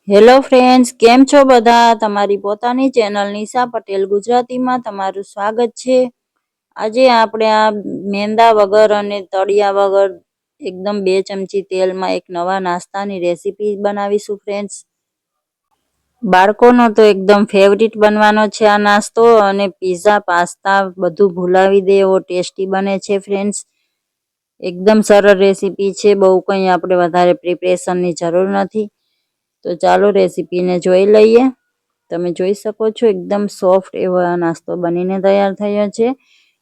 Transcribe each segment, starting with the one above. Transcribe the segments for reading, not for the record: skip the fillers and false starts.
Hello friends, કેમ છો બધા? તમારી પોતાની ચેનલ નિશા પટેલ ગુજરાતીમાં તમારું સ્વાગત છે। આજે આપણે આ મેંદા વગર અને તળિયા વગર એકદમ 2 ચમચી તેલમાં એક નવા નાસ્તાની રેસીપી બનાવીશું ફ્રેન્ડ્સ। બાળકોનો તો એકદમ ફેવરિટ બનવાનો છે આ નાસ્તો, અને પીઝા પાસ્તા બધું ભૂલાવી દે એવો ટેસ્ટી બને છે ફ્રેન્ડ્સ। એકદમ સરળ રેસીપી છે, બહુ કંઈ આપણે વધારે પ્રિપરેશનની જરૂર નથી। તો ચાલો રેસીપીને જોઈ લઈએ। તમે જોઈ શકો છો એકદમ સોફ્ટ એવો આ નાસ્તો બનીને તૈયાર થયો છે।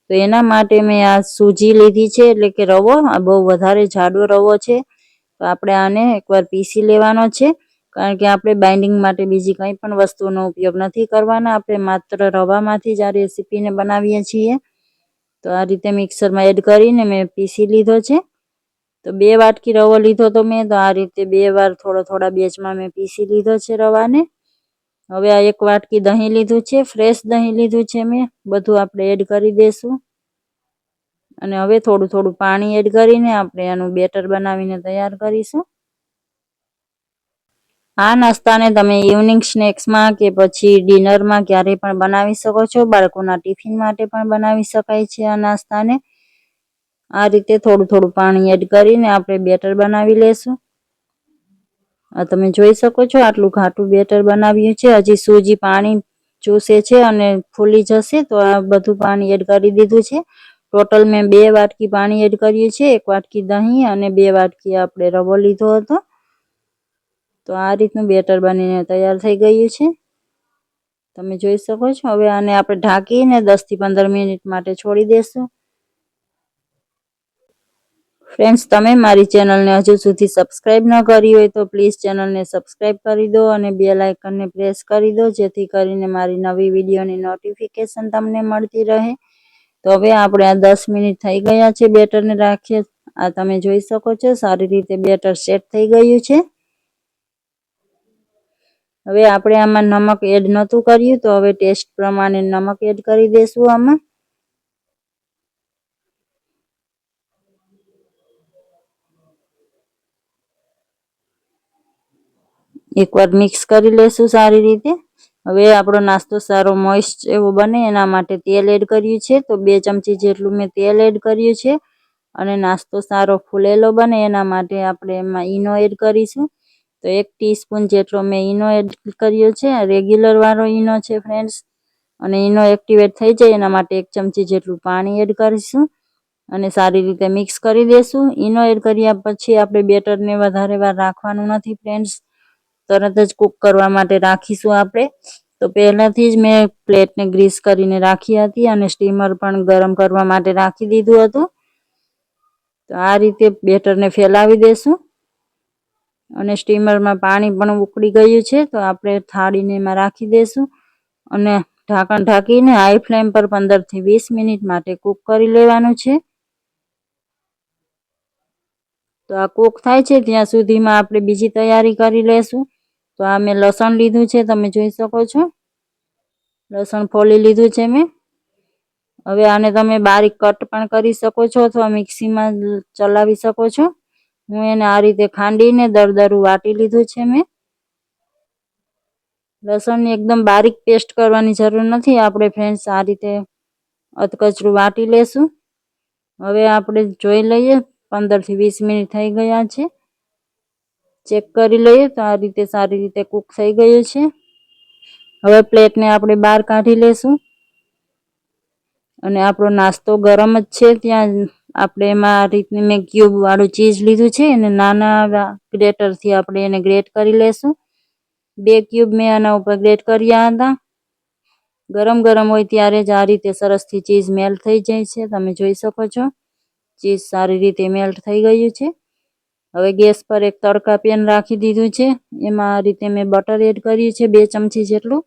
તો એના માટે મેં આ સૂજી લીધી છે, એટલે કે રવો। આ બહુ વધારે જાડો રવો છે, તો આપણે આને એકવાર પીસી લેવાનો છે, કારણ કે આપણે બાઇન્ડિંગ માટે બીજી કંઈ પણ વસ્તુનો ઉપયોગ નથી કરવાના। આપણે માત્ર રવામાંથી જ આ રેસીપીને બનાવીએ છીએ। તો આ રીતે મિક્સરમાં એડ કરીને મેં પીસી લીધો છે। તો 2 વાટકી રવો લીધો તો મેં, તો આ રીતે 2 વાર થોડા બેચમાં મેં પીસી લીધો છે રવાને। હવે આ 1 વાટકી દહીં લીધું છે, ફ્રેશ દહીં લીધું છે મેં। બધું આપણે એડ કરી દઈશું, અને હવે થોડું પાણી એડ કરીને આપણે આનું બેટર બનાવીને તૈયાર કરીશું। આ નાસ્તાને તમે ઇવનિંગ સ્નેક્સમાં કે પછી ડિનરમાં ક્યારેય પણ બનાવી શકો છો। બાળકોના ટિફિન માટે પણ બનાવી શકાય છે આ નાસ્તાને। આ રીતે થોડું પાણી એડ કરીને આપણે બેટર બનાવી લેશું। આ તમે જોઈ શકો છો આટલું ઘાટું બેટર બનાવ્યું છે। હજી સૂજી પાણી ચૂસે છે અને ફૂલી જશે, તો આ બધું પાણી એડ કરી દીધું છે। ટોટલ મેં 2 વાટકી પાણી એડ કર્યું છે, 1 વાટકી દહીં અને 2 વાટકી આપણે રવો લીધો હતો। તો આ રીતનું બેટર બનીને તૈયાર થઈ ગયું છે, તમે જોઈ શકો છો। હવે આને આપણે ઢાંકીને 10 થી 15 મિનિટ માટે છોડી દેશું। ફ્રેન્ડ્સ, તમે મારી ચેનલને હજુ સુધી સબસ્ક્રાઇબ ન કરી હોય તો પ્લીઝ ચેનલને સબસ્ક્રાઇબ કરી દો અને બેલ આઇકનને પ્રેસ કરી દો, જેથી કરીને મારી નવી વિડીયોની નોટિફિકેશન તમને મળતી રહે। તો હવે આપણે આ 10 મિનિટ થઈ ગયા છે બેટરને રાખીએ। આ તમે જોઈ શકો છો સારી રીતે બેટર સેટ થઈ ગયું છે। હવે આપણે આમાં નમક એડ નહોતું કર્યું, તો હવે ટેસ્ટ પ્રમાણે નમક એડ કરી દઈશું આમાં। એકવાર મિક્સ કરી લેશું સારી રીતે। હવે આપણો નાસ્તો સારો મોઇસ્ટ એવો બને એના માટે તેલ એડ કર્યું છે, તો 2 ચમચી જેટલું મેં તેલ એડ કર્યું છે। અને નાસ્તો સારો ફૂલેલો બને એના માટે આપણે એમાં ઈનો એડ કરીશું। તો 1 ટીસ્પૂન જેટલો મેં ઈનો એડ કર્યો છે। આ રેગ્યુલર વાળો ઈનો છે ફ્રેન્ડ્સ, અને ઈનો એક્ટિવેટ થઈ જાય એના માટે 1 ચમચી જેટલું પાણી એડ કરીશું અને સારી રીતે મિક્સ કરી દેશું। ઈનો એડ કર્યા પછી આપણે બેટરને વધારે વાર રાખવાનું નથી ફ્રેન્ડ્સ, તરત જ કૂક કરવા માટે રાખીશું આપણે। તો પહેલાથી જ મેં પ્લેટને ગ્રીસ કરીને રાખી હતી અને સ્ટીમર પણ ગરમ કરવા માટે રાખી દીધું હતું। તો આ રીતે બેટરને ફેલાવી દેશું, અને સ્ટીમરમાં પાણી પણ ઉકળી ગયું છે, તો આપણે થાળીને એમાં રાખી દેશું અને ઢાંકણ ઢાંકીને હાઈ ફ્લેમ પર 15 થી 20 મિનિટ માટે કૂક કરી લેવાનું છે। તો આ કૂક થાય છે ત્યાં સુધીમાં આપણે બીજી તૈયારી કરી લેશું। તો આ મેં લસણ લીધું છે, તમે જોઈ શકો છો લસણ ફોલી લીધું છે મેં। હવે આને તમે બારીક કટ પણ કરી શકો છો અથવા મિક્સીમાં ચલાવી શકો છો। હું એને આ રીતે ખાંડીને દરદરું વાટી લીધું છે મેં। લસણની એકદમ બારીક પેસ્ટ કરવાની જરૂર નથી, આપણે ફ્રેન્ડ્સ આ રીતે અધકચરું વાટી લેશું। હવે આપણે જોઈ લઈએ 15 થી 20 મિનિટ થઈ ગયા છે, ચેક કરી લઈએ। તો આ રીતે સારી રીતે કૂક થઈ ગયું છે। હવે પ્લેટને આપણે બહાર કાઢી લેશું, અને આપણો નાસ્તો ગરમ જ છે ત્યાં આપણે એમાં આ રીતની મેં ક્યુબ વાળું ચીઝ લીધું છે, અને નાના ગ્રેટરથી આપણે એને ગ્રેટ કરી લેશું। 2 ક્યુબ મેં આના ઉપર ગ્રેટ કર્યા હતા। ગરમ હોય ત્યારે જ આ રીતે સરસથી ચીઝ મેલ્ટ થઈ જાય છે, તમે જોઈ શકો છો ચીઝ સારી રીતે મેલ્ટ થઈ ગયું છે। હવે ગેસ પર એક તડકા પેન રાખી દીધું છે, એમાં આ રીતે મેં બટર એડ કર્યું છે 2 ચમચી જેટલું।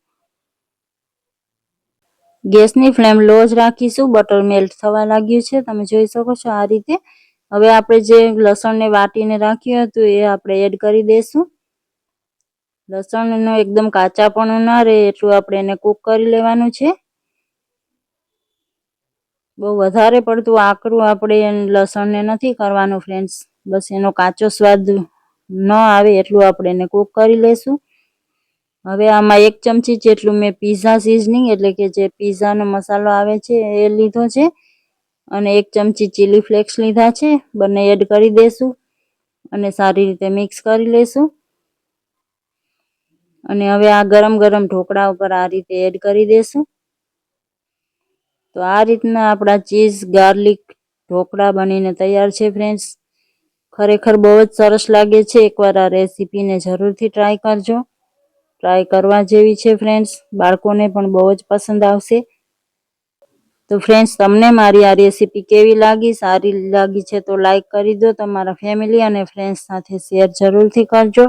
ગેસની ફ્લેમ લો જ રાખીશું, બટર મેલ્ટ થવા લાગ્યું છે, તમે જોઈ શકો છો આ રીતે। હવે આપણે જે લસણને વાટીને રાખ્યું હતું એ આપણે એડ કરી દઈશું। લસણનો એકદમ કાચાપણું ના રહે એટલું આપણે એને કૂક કરી લેવાનું છે। બહુ વધારે પડતું આકરું આપણે લસણને નથી કરવાનું ફ્રેન્ડ્સ, બસ એનો કાચો સ્વાદ ન આવે એટલું આપણે એને કૂક કરી લેશું। હવે આમાં 1 ચમચી જેટલું મેં પીઝા સિઝનિંગ એટલે કે જે પીઝાનો મસાલો આવે છે એ લીધો છે અને 1 ચમચી ચીલી ફ્લેક્સ લીધા છે. બંને એડ કરી દેશું અને સારી રીતે મિક્સ કરી લેશું. અને હવે આ ગરમ ગરમ ઢોકળા ઉપર આ રીતે એડ કરી દેશું. તો આ રીતના આપણા ચીઝ ગાર્લિક ઢોકળા બનીને તૈયાર છે ફ્રેન્ડ્સ. ખરેખર બહુ જ સરસ લાગે છે. એકવાર આ રેસીપીને જરૂરથી ટ્રાય કરજો. ટ્રાય કરવા જેવી છે ફ્રેન્ડ્સ. બાળકોને પણ બહુ જ પસંદ આવશે. તો ફ્રેન્ડ્સ, તમને મારી આ રેસીપી કેવી લાગી? સારી લાગી છે તો લાઈક કરી દો. તમારા ફેમિલી અને ફ્રેન્ડ્સ સાથે શેર જરૂરથી કરજો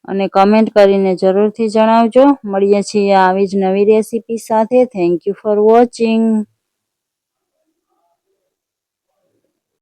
અને કમેન્ટ કરીને જરૂરથી જણાવજો. મળીએ છીએ આવી જ નવી રેસીપી સાથે. Thank you for watching.